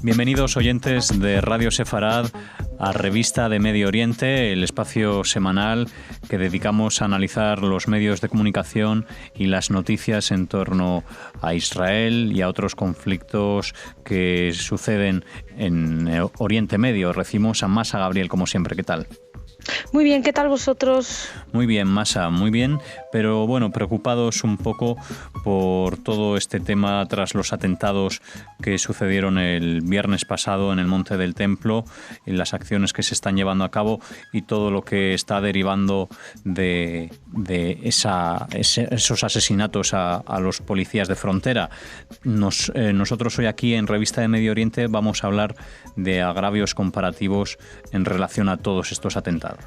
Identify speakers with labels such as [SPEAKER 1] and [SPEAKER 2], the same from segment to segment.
[SPEAKER 1] Bienvenidos oyentes de Radio Sefarad a Revista de Medio Oriente, el espacio semanal que dedicamos a analizar los medios de comunicación y las noticias en torno a Israel y a otros conflictos que suceden en Oriente Medio. Recibimos a Masa Gabriel, como siempre. ¿Qué tal?
[SPEAKER 2] Muy bien, ¿qué tal vosotros?
[SPEAKER 1] Muy bien, Masa, muy bien, pero bueno, preocupados un poco por todo este tema tras los atentados que sucedieron el viernes pasado en el Monte del Templo, en las acciones que se están llevando a cabo y todo lo que está derivando de esos asesinatos a los policías de frontera. Nosotros hoy aquí en Revista de Medio Oriente vamos a hablar de agravios comparativos en relación a todos estos atentados.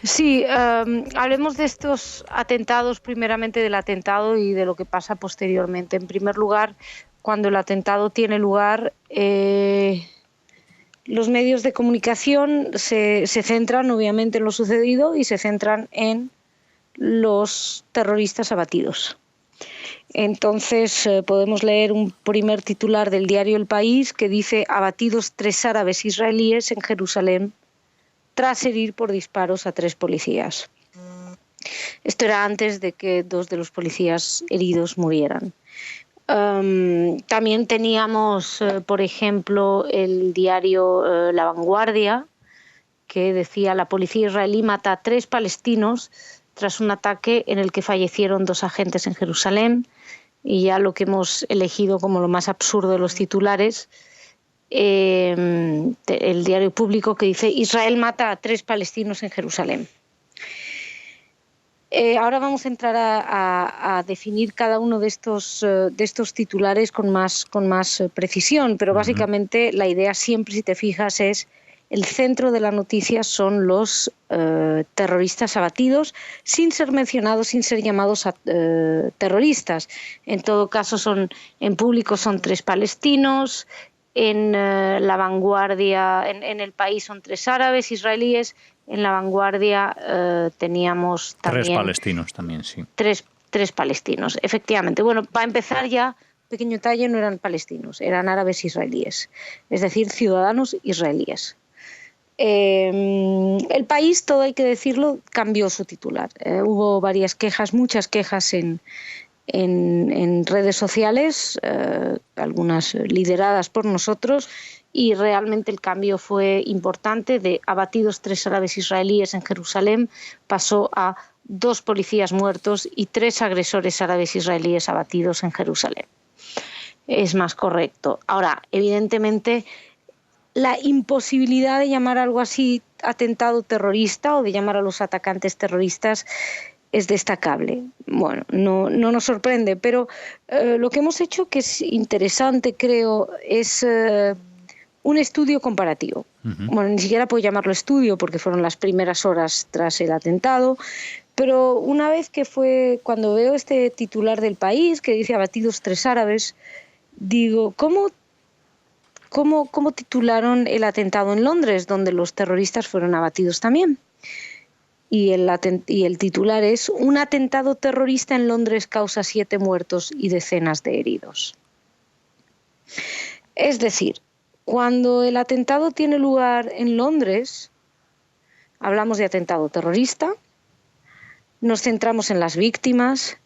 [SPEAKER 2] Sí, hablemos de estos atentados, primeramente del atentado y de lo que pasa posteriormente. En primer lugar, cuando el atentado tiene lugar, los medios de comunicación se centran obviamente en lo sucedido y se centran en los terroristas abatidos. Entonces podemos leer un primer titular del diario El País que dice: abatidos 3 árabes israelíes en Jerusalén tras herir por disparos a 3 policías. Esto era antes de que 2 de los policías heridos murieran. También teníamos, por ejemplo, el diario La Vanguardia, que decía: la policía israelí mata a 3 palestinos tras un ataque en el que fallecieron 2 agentes en Jerusalén. Y ya lo que hemos elegido como lo más absurdo de los titulares, el diario Público, que dice: Israel mata a 3 palestinos en Jerusalén. Ahora vamos a entrar a definir cada uno de estos titulares con más precisión, pero básicamente la idea siempre, si te fijas, es el centro de la noticia son los terroristas abatidos, sin ser mencionados, sin ser llamados terroristas. En todo caso, en Público son 3 palestinos. En La Vanguardia, en El País, son 3 árabes israelíes. En La Vanguardia teníamos también
[SPEAKER 1] 3 palestinos también, sí.
[SPEAKER 2] 3 palestinos, efectivamente. Bueno, para empezar ya, pequeño detalle, no eran palestinos, eran árabes israelíes, es decir, ciudadanos israelíes. El País, todo hay que decirlo, cambió su titular. Hubo varias quejas, muchas quejas en redes sociales, algunas lideradas por nosotros, y realmente el cambio fue importante. De abatidos 3 árabes israelíes en Jerusalén pasó a 2 policías muertos y 3 agresores árabes israelíes abatidos en Jerusalén. Es más correcto. Ahora, evidentemente, la imposibilidad de llamar algo así atentado terrorista o de llamar a los atacantes terroristas es destacable. Bueno, no nos sorprende, pero lo que hemos hecho, que es interesante, creo, es un estudio comparativo. Bueno, ni siquiera puedo llamarlo estudio porque fueron las primeras horas tras el atentado, pero una vez cuando veo este titular del País que dice abatidos 3 árabes, digo, ¿cómo titularon el atentado en Londres, donde los terroristas fueron abatidos también? Y el titular es: un atentado terrorista en Londres causa 7 muertos y decenas de heridos. Es decir, cuando el atentado tiene lugar en Londres, hablamos de atentado terrorista, nos centramos en las víctimas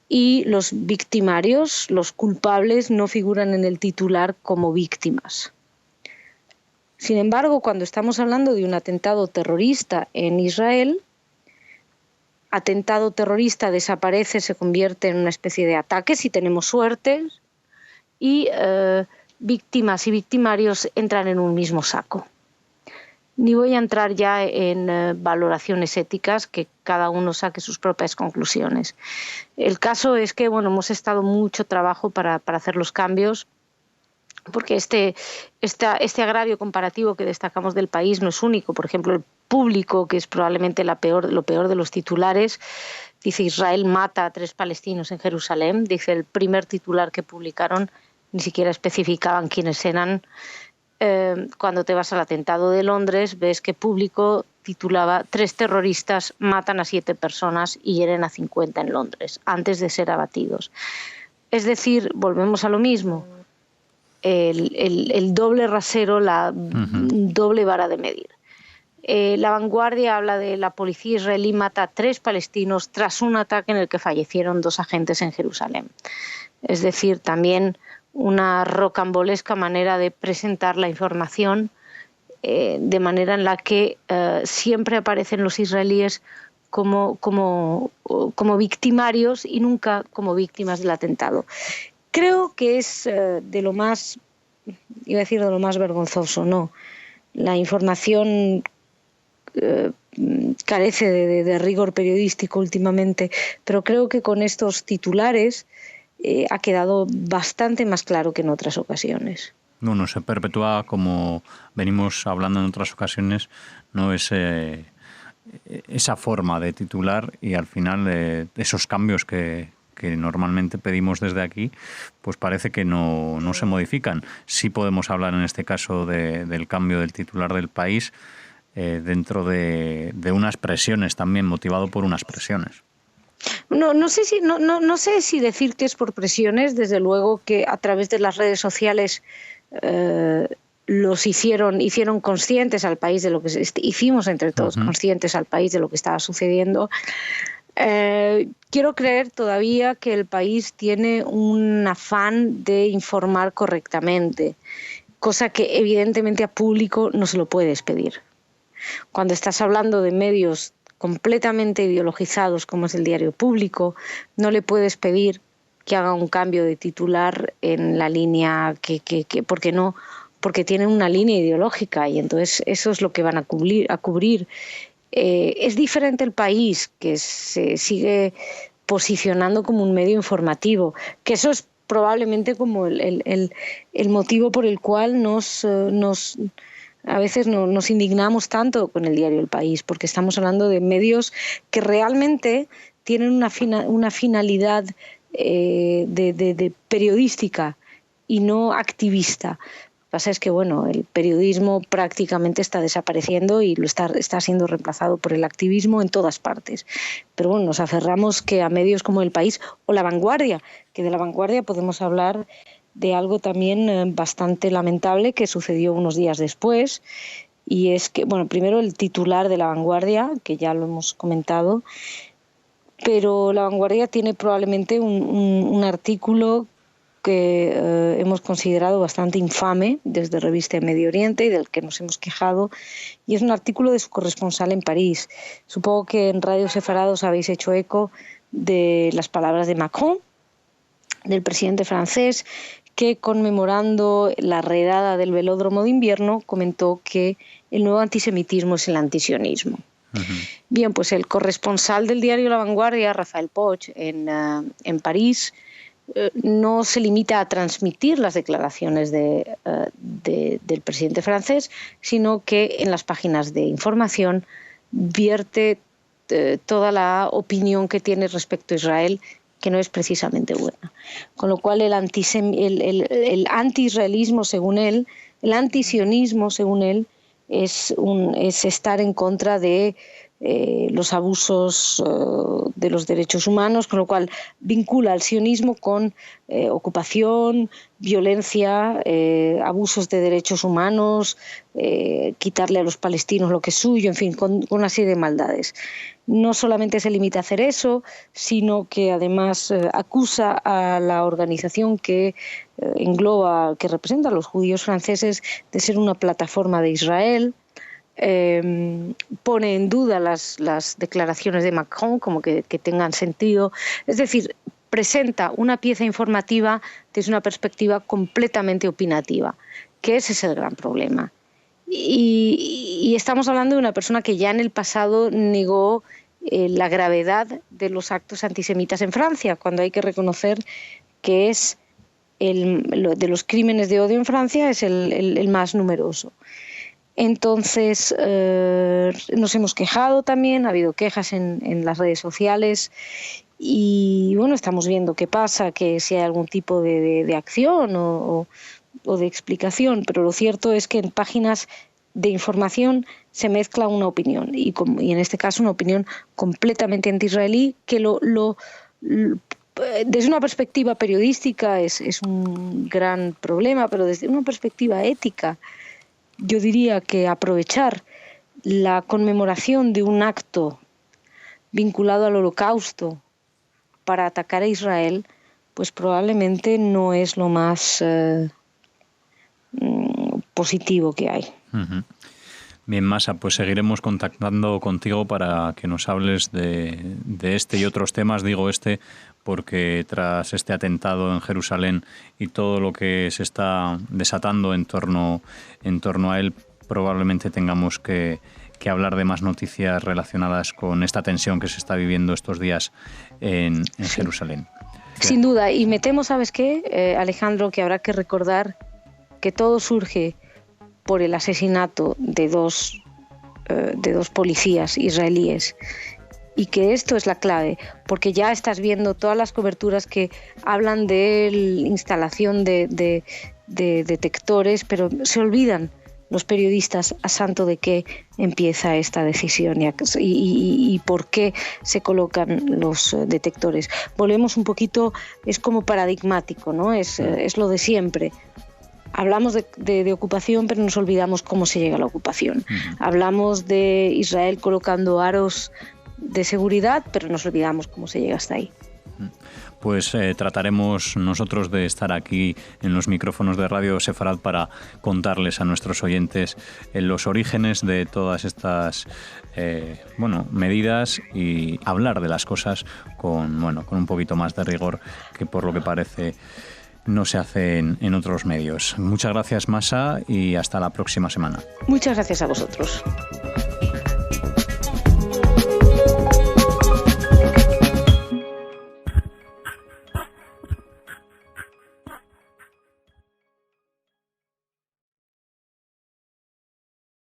[SPEAKER 2] y los victimarios, los culpables, no figuran en el titular como víctimas. Sin embargo, cuando estamos hablando de un atentado terrorista en Israel, atentado terrorista desaparece, se convierte en una especie de ataque, si tenemos suerte, y víctimas y victimarios entran en un mismo saco. Ni voy a entrar ya en valoraciones éticas, que cada uno saque sus propias conclusiones. El caso es que hemos estado mucho trabajo para hacer los cambios, porque este agravio comparativo que destacamos del País no es único. Por ejemplo, el Público, que es probablemente lo peor de los titulares, dice: Israel mata a 3 palestinos en Jerusalén. Dice el primer titular que publicaron, ni siquiera especificaban quiénes eran. Cuando te vas al atentado de Londres, ves que Público titulaba: 3 terroristas matan a 7 personas y hieren a 50 en Londres, antes de ser abatidos. Es decir, volvemos a lo mismo. el doble rasero, la doble vara de medir. La Vanguardia habla de la policía israelí mata a 3 palestinos tras un ataque en el que fallecieron 2 agentes en Jerusalén. Es decir, también una rocambolesca manera de presentar la información, de manera en la que siempre aparecen los israelíes como victimarios y nunca como víctimas del atentado. Creo que es de lo más, iba a decir de lo más vergonzoso, no. La información carece de rigor periodístico últimamente, pero creo que con estos titulares ha quedado bastante más claro que en otras ocasiones.
[SPEAKER 1] No se perpetúa, como venimos hablando en otras ocasiones, no esa forma de titular, y al final esos cambios que normalmente pedimos desde aquí, pues parece que no se modifican. Sí podemos hablar en este caso del cambio del titular del País, dentro de unas presiones también, motivado por unas presiones.
[SPEAKER 2] No sé si decir que es por presiones. Desde luego que a través de las redes sociales los hicieron conscientes al país de lo que hicimos entre todos conscientes al país de lo que estaba sucediendo. Quiero creer todavía que el país tiene un afán de informar correctamente, cosa que evidentemente a público no se lo puedes pedir. Cuando estás hablando de medios completamente ideologizados como es el Diario Público, no le puedes pedir que haga un cambio de titular en la línea porque tienen una línea ideológica, y entonces eso es lo que van a cubrir. Es diferente el País, que se sigue posicionando como un medio informativo, que eso es probablemente como el motivo por el cual a veces nos indignamos tanto con el diario El País, porque estamos hablando de medios que realmente tienen una finalidad de periodística y no activista. Lo que pasa es que el periodismo prácticamente está desapareciendo y está siendo reemplazado por el activismo en todas partes. Pero nos aferramos que a medios como El País o La Vanguardia, que de La Vanguardia podemos hablar de algo también bastante lamentable que sucedió unos días después, y es que, primero el titular de La Vanguardia, que ya lo hemos comentado, pero La Vanguardia tiene probablemente un artículo que hemos considerado bastante infame desde Revista de Medio Oriente y del que nos hemos quejado, y es un artículo de su corresponsal en París. Supongo que en Radio Sefarad os habéis hecho eco de las palabras de Macron, del presidente francés, que conmemorando la redada del velódromo de invierno comentó que el nuevo antisemitismo es el antisionismo. Bien, pues el corresponsal del diario La Vanguardia, Rafael Poch, en París, no se limita a transmitir las declaraciones del presidente francés, sino que en las páginas de información vierte toda la opinión que tiene respecto a Israel, que no es precisamente buena. Con lo cual el anti-israelismo, según él, el antisionismo, según él, es estar en contra de los abusos de los derechos humanos, con lo cual vincula al sionismo con ocupación, violencia, abusos de derechos humanos, quitarle a los palestinos lo que es suyo, en fin, con una serie de maldades. No solamente se limita a hacer eso, sino que además acusa a la organización que que representa a los judíos franceses de ser una plataforma de Israel. Pone en duda las declaraciones de Macron como que tengan sentido. Es decir, presenta una pieza informativa desde una perspectiva completamente opinativa, que ese es el gran problema. Y estamos hablando de una persona que ya en el pasado negó la gravedad de los actos antisemitas en Francia, cuando hay que reconocer que es de los crímenes de odio en Francia es el más numeroso. Entonces nos hemos quejado también, ha habido quejas en las redes sociales y estamos viendo qué pasa, que si hay algún tipo de acción o de explicación, pero lo cierto es que en páginas de información se mezcla una opinión y en este caso una opinión completamente anti-israelí que Desde una perspectiva periodística es un gran problema, pero desde una perspectiva ética, yo diría que aprovechar la conmemoración de un acto vinculado al Holocausto para atacar a Israel, pues probablemente no es lo más positivo que hay.
[SPEAKER 1] Uh-huh. Bien, Masa, pues seguiremos contactando contigo para que nos hables de este y otros temas. Digo porque tras este atentado en Jerusalén y todo lo que se está desatando en torno a él, probablemente tengamos que hablar de más noticias relacionadas con esta tensión que se está viviendo estos días en Jerusalén.
[SPEAKER 2] Sin duda, y me temo, ¿sabes qué, Alejandro? Que habrá que recordar que todo surge por el asesinato de dos policías israelíes, y que esto es la clave, porque ya estás viendo todas las coberturas que hablan de la instalación de detectores, pero se olvidan los periodistas a santo de qué empieza esta decisión y por qué se colocan los detectores. Volvemos un poquito, es como paradigmático, ¿no? Es lo de siempre. Hablamos de ocupación, pero nos olvidamos cómo se llega a la ocupación. Uh-huh. Hablamos de Israel colocando aros de seguridad, pero nos olvidamos cómo se llega hasta ahí.
[SPEAKER 1] Pues trataremos nosotros de estar aquí en los micrófonos de Radio Sefarad para contarles a nuestros oyentes los orígenes de todas estas medidas y hablar de las cosas con un poquito más de rigor que por lo que parece no se hace en otros medios. Muchas gracias, Masa, y hasta la próxima semana.
[SPEAKER 2] Muchas gracias a vosotros.